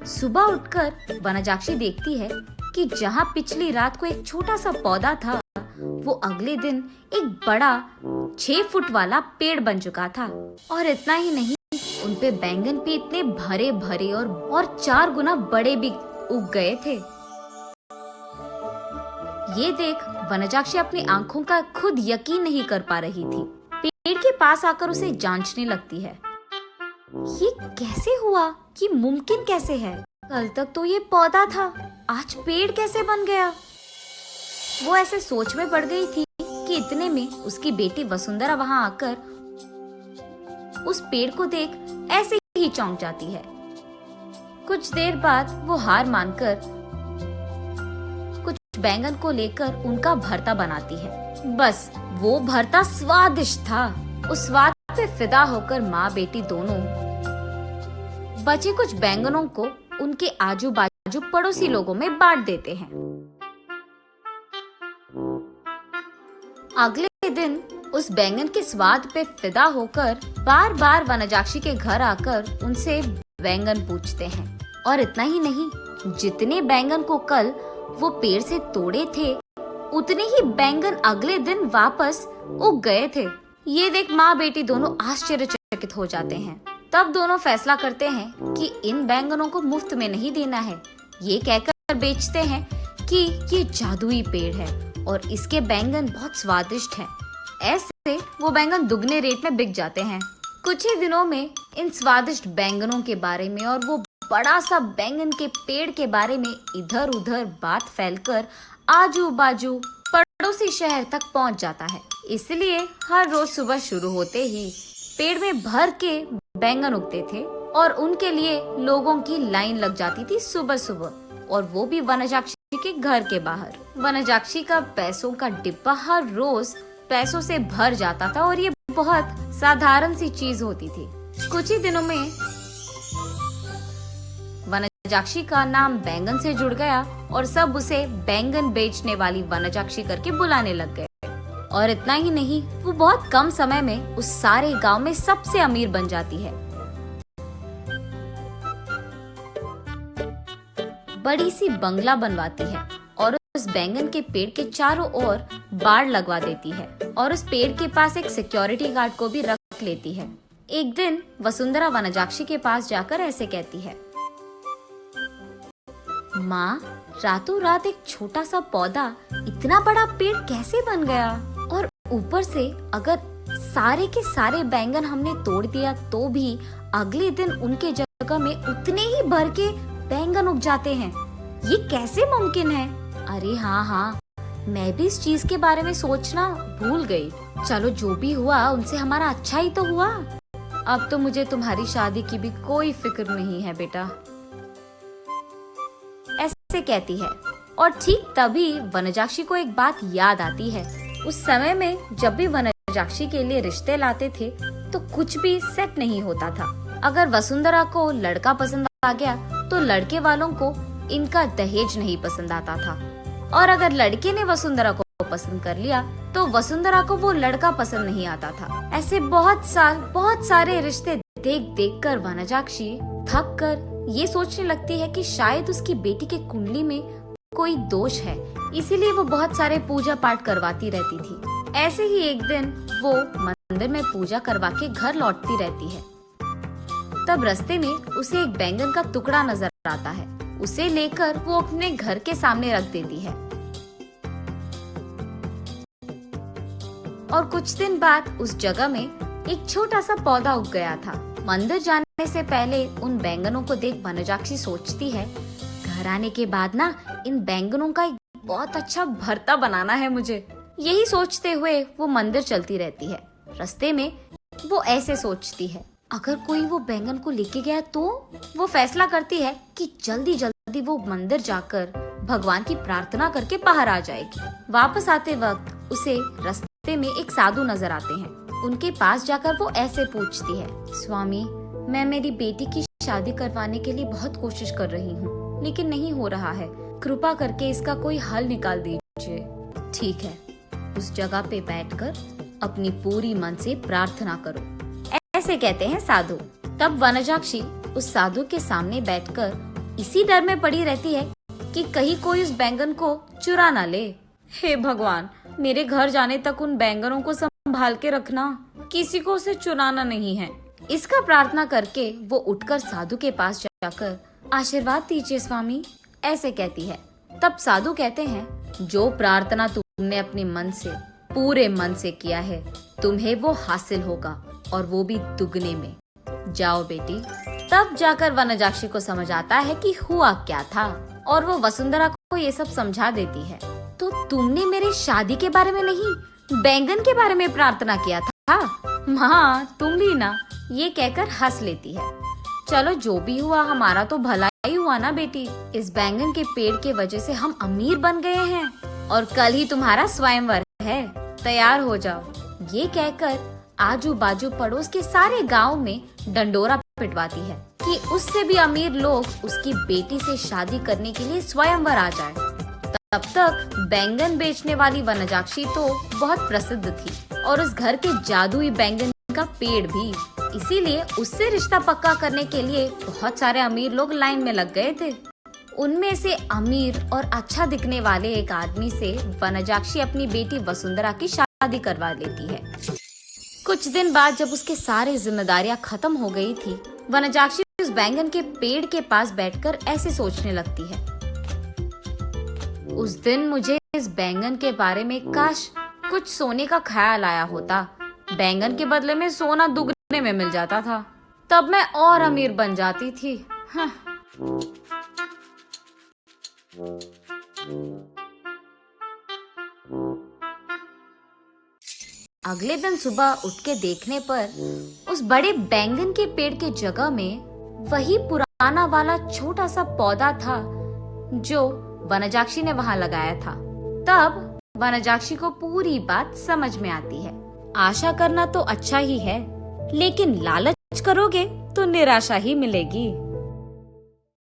सुबह उठकर वनजाक्षी देखती है कि जहाँ पिछली रात को एक छोटा सा पौधा था, वो अगले दिन एक बड़ा 6 फुट वाला पेड़ बन चुका था। और इतना ही नहीं, उनपे बैंगन पे इतने भरे भरे और 4 गुना बड़े भी उग गए थे। ये देख वनजाक्षी अपनी आंखों का खुद यकीन नहीं कर पा रही थी। पेड़ के पास आकर उसे जांचने लगती है। ये कैसे हुआ? ये मुमकिन कैसे है? कल तक तो ये पौधा था, आज पेड़ कैसे बन गया? वो ऐसे सोच में पड़ गई थी कि इतने में उसकी बेटी वसुंधरा वहां आकर उस पेड़ को देख ऐसे ही चौंक जाती है। कुछ देर बाद वो हार मानकर कुछ बैंगन को लेकर उनका भरता बनाती है। बस वो भरता स्वादिष्ट था। उस स्वाद पे फिदा होकर माँ बेटी दोनों बचे कुछ बैंगनों को उनके आजू बाजू पड़ोसी लोगों में बांट देते हैं। अगले दिन उस बैंगन के स्वाद पे फिदा होकर बार बार वनजाक्षी के घर आकर उनसे बैंगन पूछते हैं। और इतना ही नहीं, जितने बैंगन को कल वो पेड़ से तोड़े थे, उतने ही बैंगन अगले दिन वापस उग गए थे। ये देख माँ बेटी दोनों आश्चर्यचकित हो जाते हैं। तब दोनों फैसला करते हैं कि इन बैंगनों को मुफ्त में नहीं देना है। ये कहकर बेचते हैं कि ये जादुई पेड़ है और इसके बैंगन बहुत स्वादिष्ट हैं। ऐसे वो बैंगन दुगने रेट में बिक जाते हैं। कुछ ही दिनों में इन स्वादिष्ट बैंगनों के बारे में और वो बड़ा सा बैंगन के पेड़ के बारे में इधर उधर बात फैलकर आजू बाजू पड़ोसी शहर तक पहुंच जाता है। इसलिए हर रोज सुबह शुरू होते ही पेड़ में भर के बैंगन उगते थे और उनके लिए लोगों की लाइन लग जाती थी सुबह सुबह, और वो भी वनजाक्षी के घर के बाहर। वनजाक्षी का पैसों का डिब्बा हर रोज पैसों से भर जाता था और ये बहुत साधारण सी चीज होती थी। कुछ ही दिनों में वनजाक्षी का नाम बैंगन से जुड़ गया और सब उसे बैंगन बेचने वाली वनजाक्षी करके बुलाने लग गए। और इतना ही नहीं, वो बहुत कम समय में उस सारे गांव में सबसे अमीर बन जाती है। बड़ी सी बंगला बनवाती है और उस बैंगन के पेड़ के चारों ओर बाड़ लगवा देती है और उस पेड़ के पास एक सिक्योरिटी गार्ड को भी रख लेती है। एक दिन वसुंधरा वनजाक्षी के पास जाकर ऐसे कहती है, माँ, रातों रात एक छोटा सा पौधा इतना बड़ा पेड़ कैसे बन गया? और ऊपर से अगर सारे के सारे बैंगन हमने तोड़ दिया तो भी अगले दिन उनके जगह में उतने ही भर के बैंगन उग जाते हैं। ये कैसे मुमकिन है? अरे हाँ, मैं भी इस चीज के बारे में सोचना भूल गई। चलो जो भी हुआ उनसे हमारा अच्छा ही तो हुआ। अब तो मुझे तुम्हारी शादी की भी कोई फिक्र नहीं है बेटा, ऐसे कहती है। और ठीक तभी वनजाक्षी को एक बात याद आती है। उस समय में जब भी वनजाक्षी के लिए रिश्ते लाते थे तो कुछ भी सेट नहीं होता था। अगर वसुंधरा को लड़का पसंद आ गया तो लड़के वालों को इनका दहेज नहीं पसंद आता था, और अगर लड़के ने वसुंधरा को पसंद कर लिया तो वसुंधरा को वो लड़का पसंद नहीं आता था। ऐसे बहुत सारे रिश्ते देख देख कर वनजाक्षी थक कर ये सोचने लगती है कि शायद उसकी बेटी के कुंडली में कोई दोष है, इसीलिए वो बहुत सारे पूजा पाठ करवाती रहती थी। ऐसे ही एक दिन वो मंदिर में पूजा करवा के घर लौटती रहती है। तब रास्ते में उसे एक बैंगन का टुकड़ा नजर आता है। उसे लेकर वो अपने घर के सामने रख देती है। और कुछ दिन बाद उस जगह में एक छोटा सा पौधा उग गया था। मंदिर जाने से पहले उन बैंगनों को देख वनजाक्षी सोचती है, घर आने के बाद ना इन बैंगनों का एक बहुत अच्छा भरता बनाना है मुझे। यही सोचते हुए वो मंदिर चलती रहती है। रास्ते में वो ऐसे सोचती है, अगर कोई वो बैंगन को लेके गया तो वो फैसला करती है कि जल्दी जल्दी वो मंदिर जाकर भगवान की प्रार्थना करके बाहर आ जाएगी। वापस आते वक्त उसे रास्ते में एक साधु नजर आते हैं। उनके पास जाकर वो ऐसे पूछती है, स्वामी, मैं मेरी बेटी की शादी करवाने के लिए बहुत कोशिश कर रही हूँ, लेकिन नहीं हो रहा है। कृपा करके इसका कोई हल निकाल दीजिए। ठीक है, उस जगह पे बैठकर अपनी पूरी मन से प्रार्थना करो, ऐसे कहते हैं साधु। तब वनजाक्षी उस साधु के सामने बैठकर इसी डर में पड़ी रहती है कि कहीं कोई उस बैंगन को चुरा ना ले। हे भगवान, मेरे घर जाने तक उन बैंगनों को संभाल के रखना, किसी को उसे चुराना नहीं है। इसका प्रार्थना करके वो उठकर साधु के पास जाकर आशीर्वाद दीजिए स्वामी, ऐसे कहती है। तब साधु कहते हैं, जो प्रार्थना तुमने अपने मन से, पूरे मन से किया है, तुम्हें वो हासिल होगा, और वो भी दुगने में। जाओ बेटी। तब जाकर वनजाक्षी को समझ आता है कि हुआ क्या था, और वो वसुंधरा को ये सब समझा देती है। तो तुमने मेरे शादी के बारे में नहीं, बैंगन के बारे में प्रार्थना किया था। हाँ, तुम भी ना, ये कहकर हंस लेती है। चलो जो भी हुआ, हमारा तो भला ही हुआ ना बेटी। इस बैंगन के पेड़ के वजह से हम अमीर बन गए हैं, और कल ही तुम्हारा स्वयंवर है, तैयार हो जाओ। ये कहकर आजू बाजू पड़ोस के सारे गांव में डंडोरा पिटवाती है कि उससे भी अमीर लोग उसकी बेटी से शादी करने के लिए स्वयंवर आ जाए। तब तक बैंगन बेचने वाली वनजाक्षी तो बहुत प्रसिद्ध थी, और उस घर के जादुई बैंगन का पेड़ भी। इसीलिए उससे रिश्ता पक्का करने के लिए बहुत सारे अमीर लोग लाइन में लग गए थे। उनमें से अमीर और अच्छा दिखने वाले एक आदमी से वनजाक्षी अपनी बेटी वसुंधरा की शादी करवा लेती है। कुछ दिन बाद जब उसके सारे जिम्मेदारियां खत्म हो गई थी, वनजाक्षी उस बैंगन के पेड़ के पास बैठकर ऐसे सोचने लगती है, उस दिन मुझे इस बैंगन के बारे में काश कुछ सोने का ख्याल आया होता। बैंगन के बदले में सोना दुगने में मिल जाता था, तब मैं और अमीर बन जाती थी। हाँ। अगले दिन सुबह उठ के देखने पर उस बड़े बैंगन के पेड़ के जगह में वही पुराना वाला छोटा सा पौधा था जो वनजाक्षी ने वहां लगाया था। तब वनजाक्षी को पूरी बात समझ में आती है। आशा करना तो अच्छा ही है, लेकिन लालच करोगे तो निराशा ही मिलेगी।